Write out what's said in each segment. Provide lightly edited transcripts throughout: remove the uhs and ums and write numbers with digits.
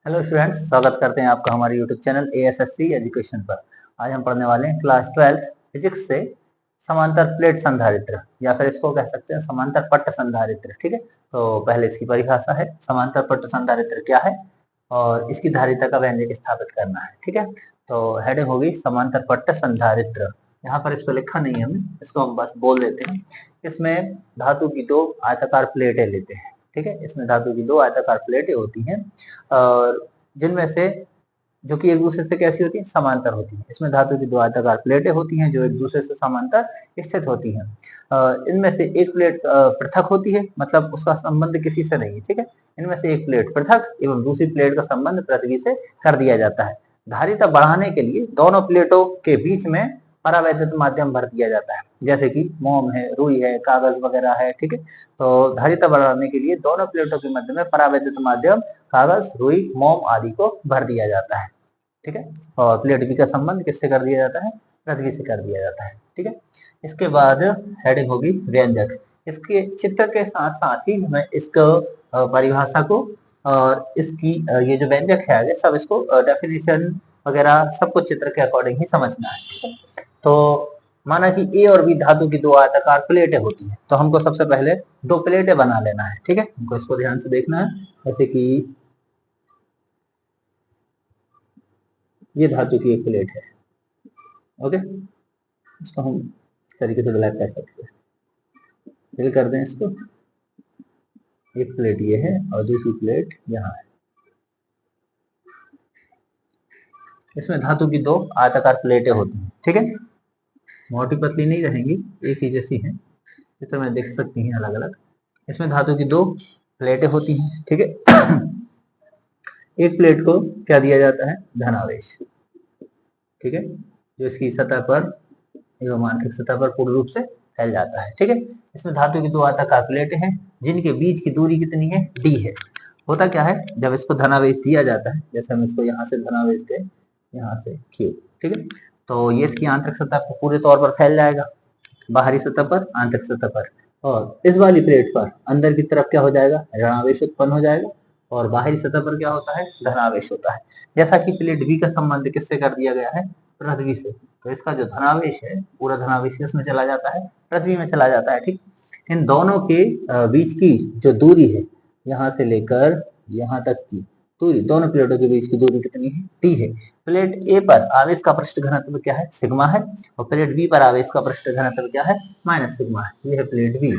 Hello students, स्वागत करते हैं आपका हमारे यूट्यूब चैनल एएसएससी एजुकेशन पर। आज हम पढ़ने वाले हैं क्लास 12 फिजिक्स से समांतर प्लेट संधारित्र, या फिर इसको कह सकते हैं समांतर पट्ट संधारित्र। ठीक है, तो पहले इसकी परिभाषा है, समांतर पट्ट संधारित्र क्या है और इसकी धारिता का व्यंजक स्थापित करना है। ठीक है, तो हेडिंग होगी समांतर पट्ट संधारित्र। यहाँ पर इसको लिखा नहीं है, हमें इसको हम बस बोल देते हैं। इसमें धातु की दो आयताकार प्लेटें लेते हैं। ठीक है, इसमें धातु की दो आयताकार प्लेटें होती हैं और जिनमें से जो कि एक दूसरे से कैसी होती है, समांतर होती है। इसमें धातु की दो आयताकार प्लेटें होती हैं जो एक दूसरे से समांतर स्थित होती हैं। इनमें से एक प्लेट पृथक होती है, मतलब उसका संबंध किसी से नहीं है। ठीक है, इनमें से एक प्लेट पृथक एवं दूसरी प्लेट का संबंध पृथ्वी से कर दिया जाता है। धारिता बढ़ाने के लिए दोनों प्लेटों के बीच में परावैद्युत माध्यम भर दिया जाता है, जैसे कि मोम है, रुई है, कागज वगैरह है। ठीक है, तो धारिता बढ़ाने के लिए दोनों प्लेटों के मध्य में परावैद्युत माध्यम कागज, रुई, मोम आदि को भर दिया जाता है। ठीक है, और प्लेट बी का संबंध किससे कर दिया जाता है, पृथ्वी से कर दिया जाता है। ठीक है, इसके बाद हेडिंग होगी व्यंजक। इसके चित्र के साथ साथ ही हमें इसको परिभाषा को और इसकी ये जो व्यंजक है आगे सब इसको डेफिनेशन वगैरह सब कुछ चित्र के अकॉर्डिंग ही समझना है। ठीक है, तो माना कि ए और बी धातु की दो आयताकार प्लेटें होती हैं, तो हमको सबसे पहले दो प्लेटें बना लेना है। ठीक है, हमको इसको ध्यान से देखना है। जैसे कि ये धातु की एक प्लेट है। ओके, इसको हम इस तरीके से ब्लैक कर सकते हैं। फिल कर दें इसको। एक प्लेट ये है और दूसरी प्लेट यहाँ है। इसमें धातु की दो आयताकार प्लेटें होती हैं। ठीक है, मोटी पतली नहीं रहेंगी, एक ही जैसी हैं, चित्र में देख सकती हैं अलग अलग। इसमें धातु की दो प्लेटें होती हैं। ठीक है, एक प्लेट को क्या दिया जाता है, धनावेश। ठीक है, जो इसकी सतह पर एवं आंतरिक सतह पर पूर्ण रूप से फैल जाता है। ठीक है, इसमें धातु की दो आयताकार प्लेटें हैं जिनके बीच की दूरी कितनी है, डी है। होता क्या है, जब इसको धनावेश दिया जाता है, जैसे हम इसको यहाँ से धनावेश दें, यहाँ से क्यू। ठीक है, तो ये इसकी आंतरिक सतह पर पूरे तौर पर फैल जाएगा, बाहरी सतह पर, आंतरिक सतह पर। और इस वाली प्लेट पर अंदर की तरफ क्या हो जाएगा, ऋणावेश उत्पन्न हो जाएगा और बाहरी सतह पर क्या होता है, धनावेश होता है। जैसा कि प्लेट बी का संबंध किससे कर दिया गया है, पृथ्वी से, तो इसका जो धनावेश है पूरा धनावेश इसमें चला जाता है, पृथ्वी में चला जाता है। ठीक, इन दोनों के बीच की जो दूरी है, यहाँ से लेकर यहाँ तक की दूरी, दोनों प्लेटों के बीच की दूरी कितनी है, टी है। प्लेट ए पर आवेश का पृष्ठ घनत्व क्या है, सिग्मा है, और प्लेट बी पर आवेश का पृष्ठ घनत्व क्या है, माइनस सिग्मा है। ये है प्लेट बी।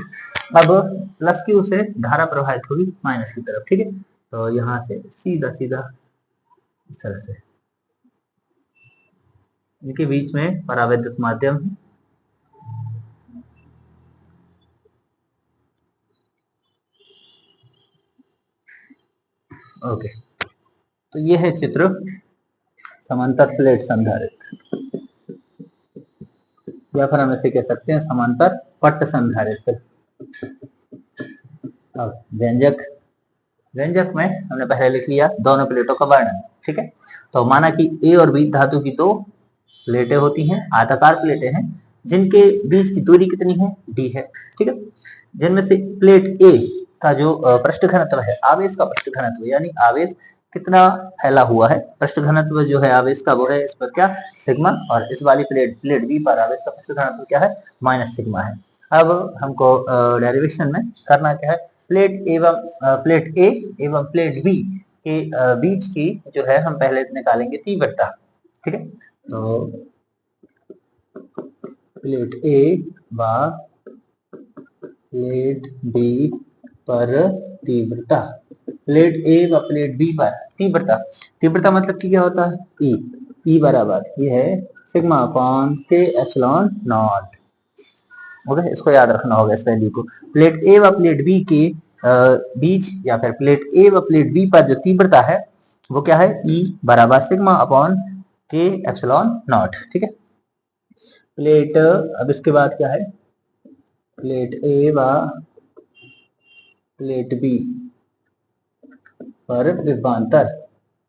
अब प्लस क्यू से धारा प्रवाहित होगी माइनस की तरफ। ठीक है, तो यहाँ से सीधा सीधा इस तरह से इनके बीच में परावैद्युत माध्यम है। ओके, तो ये है चित्र समांतर प्लेट संधारित्र, या फिर हम इसे कह सकते हैं समांतर पट्ट संधारित्र। अब व्यंजक, व्यंजक में हमने पहले लिख लिया दोनों प्लेटों का वर्णन। ठीक है, तो माना कि ए और बी धातु की दो प्लेटें होती हैं, आयताकार प्लेटें हैं जिनके बीच की दूरी कितनी है, डी है। ठीक है, जिनमें से प्लेट ए का जो पृष्ठ घनत्व है, आवेश का पृष्ठ घनत्व, यानी आवेश कितना फैला हुआ है, पृष्ठ घनत्व जो है आवेश का वो है इस पर क्या, सिग्मा, और इस वाली प्लेट बी पर आवेश का पृष्ठ घनत्व क्या है, माइनस सिग्मा है। अब हमको डेरिवेशन में करना क्या है, प्लेट ए एवं प्लेट बी के बीच की जो है हम पहले निकालेंगे तीव्रता। ठीक है, तो प्लेट ए व प्लेट बी पर तीव्रता, प्लेट ए व प्लेट बी पर तीव्रता, तीव्रता मतलब कि क्या होता है, ई, ई बराबर ये है सिग्मा अपॉन के एप्सिलॉन नॉट। ओके, इसको याद रखना होगा इस वैल्यू को। प्लेट ए व प्लेट बी के बीच, या फिर प्लेट ए व प्लेट बी पर जो तीव्रता है वो क्या है, ई बराबर सिग्मा अपॉन के एप्सिलॉन नॉट। ठीक है, प्लेट, अब इसके बाद क्या है, प्लेट ए व प्लेट बी पर विभवांतर,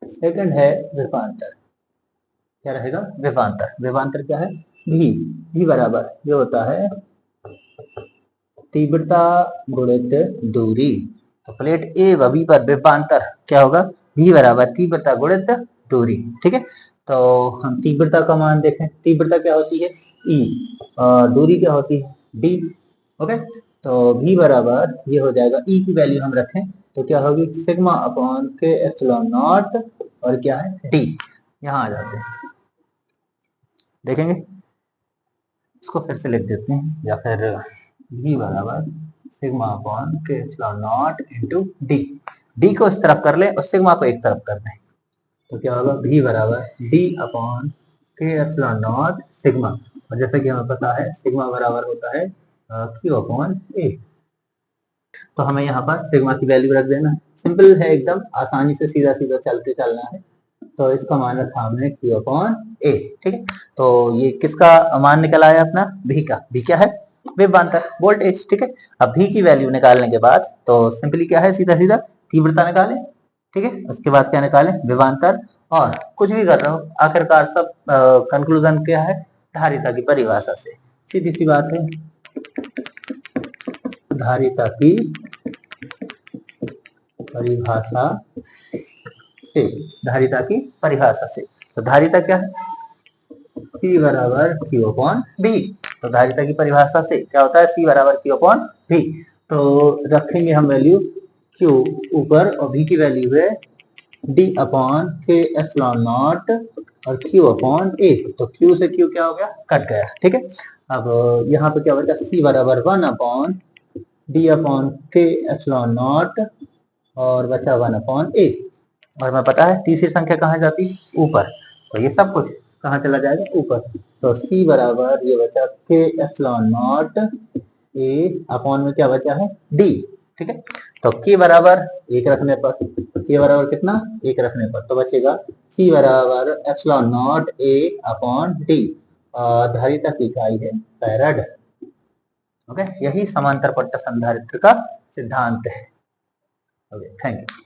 सेकंड है विभवांतर, क्या रहेगा, विभवांतर। विभवांतर क्या है, भी, भी बराबर ये होता है तीव्रता गुणित दूरी। तो प्लेट ए व बी पर विभवांतर क्या होगा, भी बराबर तीव्रता गुणित दूरी। ठीक है, तो हम तीव्रता का मान देखें। तीव्रता क्या होती है? ई, और दूरी क्या होती है? डी। ओके, तो भी बराबर ये हो जाएगा, ई की वैल्यू हम रखें तो क्या होगी? सिग्मा अपॉन के एप्सिलॉन नॉट, और क्या है? डी। यहाँ आ जाते हैं, देखेंगे इसको फिर से लिख देते हैं, या फिर v बराबर सिग्मा अपॉन के epsilon not into D. D को इस तरफ कर ले और सिग्मा को एक तरफ कर दें, तो क्या होगा? v बराबर d अपॉन के एप्सिलॉन नॉट सिग्मा, और जैसे कि हमें पता है सिग्मा बराबर होता है q अपॉन a। तो हमें यहाँ पर सिग्मा की वैल्यू रख देना। सिंपल है एकदम, आसानी से सीधा सीधा चलते चलना है। तो इसका मान रखा हमने q अपॉन a। ठीक है, तो ये किसका मान निकल आया अपना? v का। v क्या है? विभवांतर, वोल्टेज। ठीक है, अब v की वैल्यू निकालने के बाद तो सिंपली क्या है? सीधा सीधा तीव्रता निकालें। ठीक है, उसके बाद क्या निकालें? विभवांतर। और कुछ भी कर रहे हो, आखिरकार सब कंक्लूजन क्या है? धारिता की परिभाषा से। सीधी सी बात है, धारिता की परिभाषा से, धारिता की परिभाषा से। तो धारिता क्या है? C बराबर Q अपॉन V। तो धारिता की परिभाषा से क्या होता है? C बराबर Q अपॉन V। तो रखेंगे हम वैल्यू Q ऊपर, और V की वैल्यू है D अपॉन के एप्सिलॉन नॉट, और Q अपॉन A। तो Q से Q क्या हो गया? कट गया। ठीक है, अब यहाँ पे क्या बचा? C बराबर 1 अपॉन D अपॉन के एप्सिलॉन नॉट, और बचा 1 अपॉन A। और हमें पता है तीसरी संख्या कहाँ जाती? ऊपर। तो ये सब कुछ कहाँ चला जाएगा? ऊपर। तो C बराबर ये बचा के एप्सिलॉन नॉट A अपॉन में क्या बचा है? D। ठीक है, तो K बराबर एक रखने पर, K बराबर कितना? एक रखने पर, तो बचेगा C बराबर epsilon not A upon D। धारिता की इकाई है फैराड। ओके, यही समांतर पट्ट संधारित्र का सिद्धांत है। Okay, thank you.